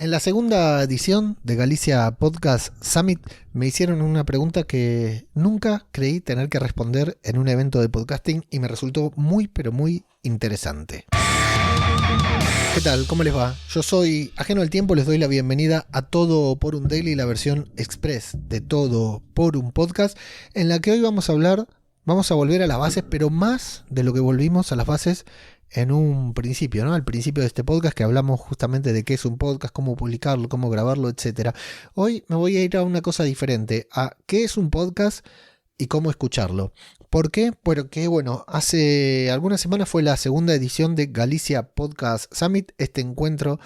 En la segunda edición de Galicia Podcast Summit me hicieron una pregunta que nunca creí tener que responder en un evento de podcasting y me resultó muy pero muy interesante. ¿Qué tal? ¿Cómo les va? Yo soy Ajeno al Tiempo, les doy la bienvenida a Todo por un Daily, la versión express de Todo por un Podcast, en la que hoy vamos a volver a las bases, pero más de lo que volvimos a las bases en un principio, ¿no? Al principio de este podcast que hablamos justamente de qué es un podcast, cómo publicarlo, cómo grabarlo, etc. Hoy me voy a ir a una cosa diferente, a qué es un podcast y cómo escucharlo. ¿Por qué? Porque, hace algunas semanas fue la segunda edición de Galicia Podcast Summit, este encuentro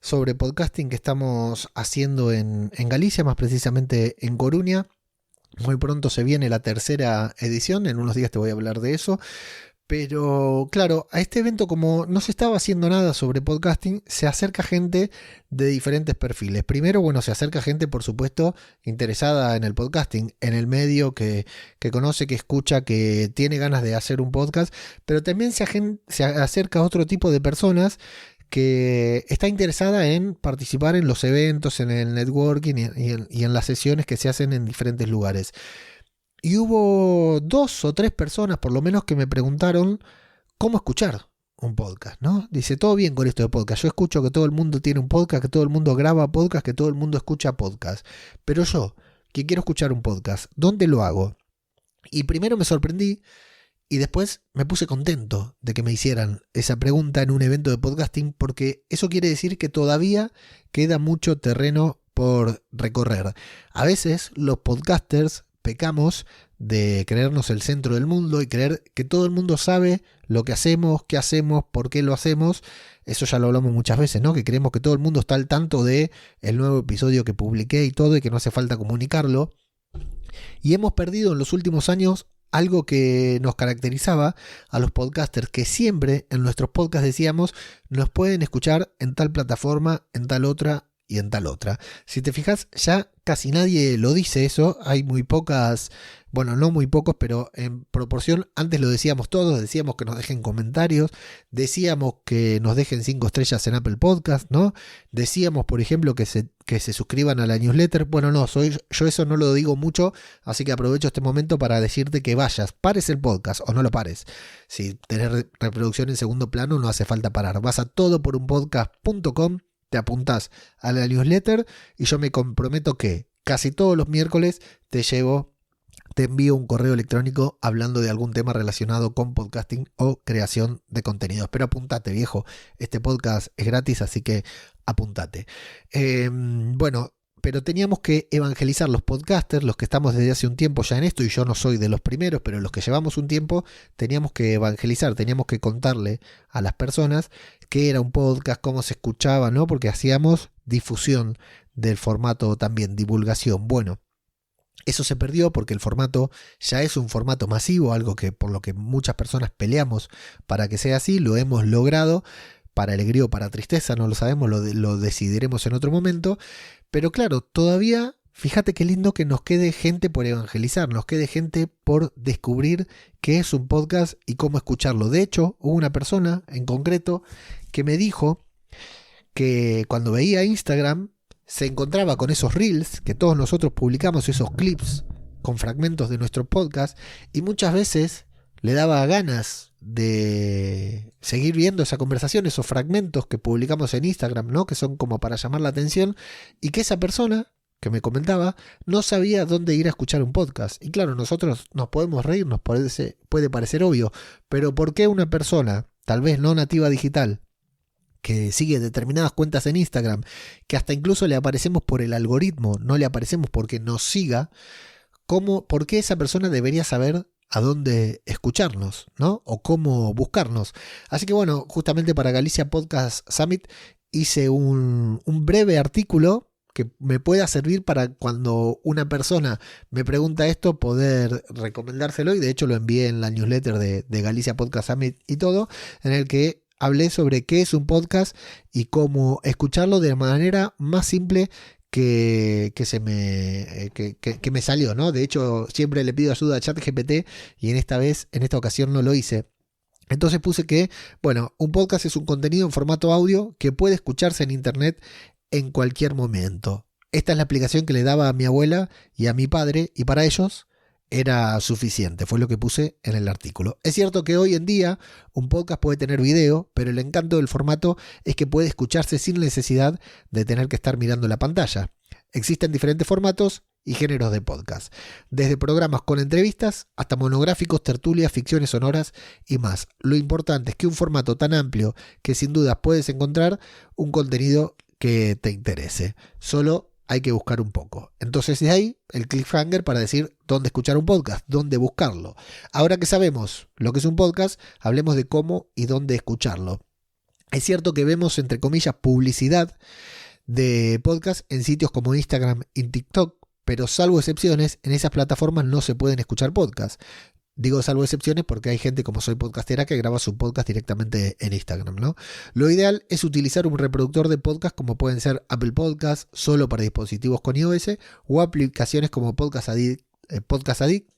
sobre podcasting que estamos haciendo en Galicia, más precisamente en Coruña. Muy pronto se viene la tercera edición, en unos días te voy a hablar de eso. Pero claro, a este evento, como no se estaba haciendo nada sobre podcasting, se acerca gente de diferentes perfiles. Primero, se acerca gente, por supuesto, interesada en el podcasting, en el medio, que conoce, que escucha, que tiene ganas de hacer un podcast, pero también se acerca a otro tipo de personas que está interesada en participar en los eventos, en el networking y en las sesiones que se hacen en diferentes lugares. Y hubo 2 o 3 personas, por lo menos, que me preguntaron cómo escuchar un podcast, ¿no? Dice, todo bien con esto de podcast. Yo escucho que todo el mundo tiene un podcast, que todo el mundo graba podcast, que todo el mundo escucha podcast. Pero yo, que quiero escuchar un podcast, ¿dónde lo hago? Y primero me sorprendí y después me puse contento de que me hicieran esa pregunta en un evento de podcasting, porque eso quiere decir que todavía queda mucho terreno por recorrer. A veces los podcasters pecamos de creernos el centro del mundo y creer que todo el mundo sabe lo que hacemos, qué hacemos, por qué lo hacemos. Eso ya lo hablamos muchas veces, ¿no? Que creemos que todo el mundo está al tanto de el nuevo episodio que publiqué y todo, y que no hace falta comunicarlo. Y hemos perdido en los últimos años algo que nos caracterizaba a los podcasters, que siempre en nuestros podcasts decíamos, nos pueden escuchar en tal plataforma, en tal otra y en tal otra. Si te fijas, ya casi nadie lo dice eso. Hay muy pocas, no muy pocos, pero en proporción, antes lo decíamos todos, decíamos que nos dejen comentarios, decíamos que nos dejen 5 estrellas en Apple Podcast, ¿no? Decíamos, por ejemplo, que se suscriban a la newsletter. Yo eso no lo digo mucho, así que aprovecho este momento para decirte que vayas, pares el podcast o no lo pares. Si tenés reproducción en segundo plano, no hace falta parar. Vas a todoporunpodcast.com, te apuntás a la newsletter y yo me comprometo que casi todos los miércoles te envío un correo electrónico hablando de algún tema relacionado con podcasting o creación de contenidos. Pero apuntate, viejo, este podcast es gratis, así que apuntate. Pero teníamos que evangelizar los podcasters, los que estamos desde hace un tiempo ya en esto, y yo no soy de los primeros, pero los que llevamos un tiempo, teníamos que evangelizar, teníamos que contarle a las personas qué era un podcast, cómo se escuchaba, ¿no? Porque hacíamos difusión del formato también, divulgación. Eso se perdió porque el formato ya es un formato masivo, algo que por lo que muchas personas peleamos para que sea así, lo hemos logrado, para alegría o para tristeza, no lo sabemos, lo decidiremos en otro momento. Pero claro, todavía, fíjate qué lindo que nos quede gente por evangelizar, nos quede gente por descubrir qué es un podcast y cómo escucharlo. De hecho, hubo una persona en concreto que me dijo que cuando veía Instagram se encontraba con esos reels que todos nosotros publicamos, esos clips con fragmentos de nuestro podcast, y muchas veces le daba ganas de seguir viendo esa conversación, esos fragmentos que publicamos en Instagram, ¿no? Que son como para llamar la atención, y que esa persona que me comentaba no sabía dónde ir a escuchar un podcast. Y claro, nosotros nos podemos reír, puede parecer obvio, pero ¿por qué una persona, tal vez no nativa digital, que sigue determinadas cuentas en Instagram, que hasta incluso le aparecemos por el algoritmo, no le aparecemos porque nos siga, ¿por qué esa persona debería saber a dónde escucharnos, ¿no? O cómo buscarnos? Así que justamente para Galicia Podcast Summit hice un breve artículo que me pueda servir para cuando una persona me pregunta esto, poder recomendárselo, y de hecho lo envié en la newsletter de Galicia Podcast Summit y todo, en el que hablé sobre qué es un podcast y cómo escucharlo de la manera más simple que me salió, ¿no? De hecho, siempre le pido ayuda a ChatGPT y en esta ocasión no lo hice. Entonces puse que, un podcast es un contenido en formato audio que puede escucharse en internet en cualquier momento. Esta es la explicación que le daba a mi abuela y a mi padre, y para ellos era suficiente, fue lo que puse en el artículo. Es cierto que hoy en día un podcast puede tener video, pero el encanto del formato es que puede escucharse sin necesidad de tener que estar mirando la pantalla. Existen diferentes formatos y géneros de podcast, desde programas con entrevistas hasta monográficos, tertulias, ficciones sonoras y más. Lo importante es que un formato tan amplio que sin dudas puedes encontrar un contenido que te interese. Solo hay que buscar un poco. Entonces de ahí el cliffhanger para decir dónde escuchar un podcast, dónde buscarlo. Ahora que sabemos lo que es un podcast, hablemos de cómo y dónde escucharlo. Es cierto que vemos, entre comillas, publicidad de podcast en sitios como Instagram y TikTok, pero salvo excepciones, en esas plataformas no se pueden escuchar podcasts. Digo salvo excepciones porque hay gente como Soy Podcastera que graba su podcast directamente en Instagram, ¿no? Lo ideal es utilizar un reproductor de podcast como pueden ser Apple Podcasts, solo para dispositivos con iOS, o aplicaciones como Podcast Addict,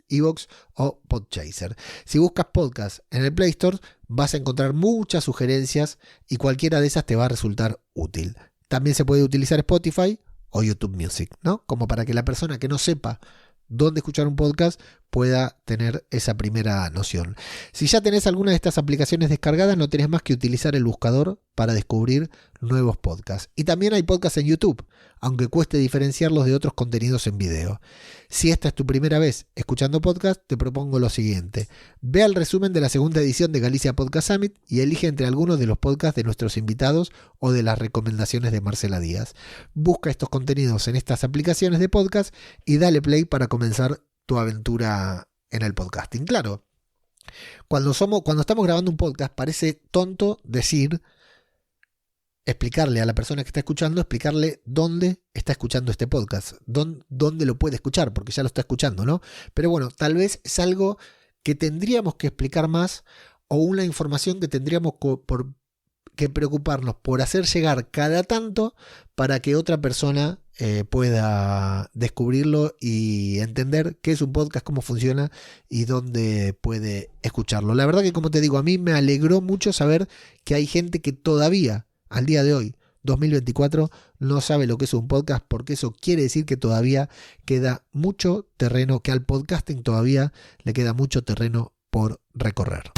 iVoox o Podchaser. Si buscas podcast en el Play Store vas a encontrar muchas sugerencias y cualquiera de esas te va a resultar útil. También se puede utilizar Spotify o YouTube Music, ¿no? Como para que la persona que no sepa dónde escuchar un podcast pueda tener esa primera noción. Si ya tenés alguna de estas aplicaciones descargadas, no tenés más que utilizar el buscador para descubrir nuevos podcasts. Y también hay podcasts en YouTube, aunque cueste diferenciarlos de otros contenidos en video. Si esta es tu primera vez escuchando podcast, te propongo lo siguiente. Ve al resumen de la segunda edición de Galicia Podcast Summit y elige entre algunos de los podcasts de nuestros invitados o de las recomendaciones de Marcela Díaz. Busca estos contenidos en estas aplicaciones de podcast y dale play para comenzar tu aventura en el podcasting. Claro, cuando estamos grabando un podcast parece tonto explicarle a la persona que está escuchando, explicarle dónde está escuchando este podcast, dónde lo puede escuchar, porque ya lo está escuchando, ¿no? Pero bueno, tal vez es algo que tendríamos que explicar más o una información que tendríamos que preocuparnos por hacer llegar cada tanto para que otra persona pueda descubrirlo y entender qué es un podcast, cómo funciona y dónde puede escucharlo. La verdad que, como te digo, a mí me alegró mucho saber que hay gente que todavía, al día de hoy, 2024, no sabe lo que es un podcast, porque eso quiere decir que todavía queda mucho terreno, que al podcasting todavía le queda mucho terreno por recorrer.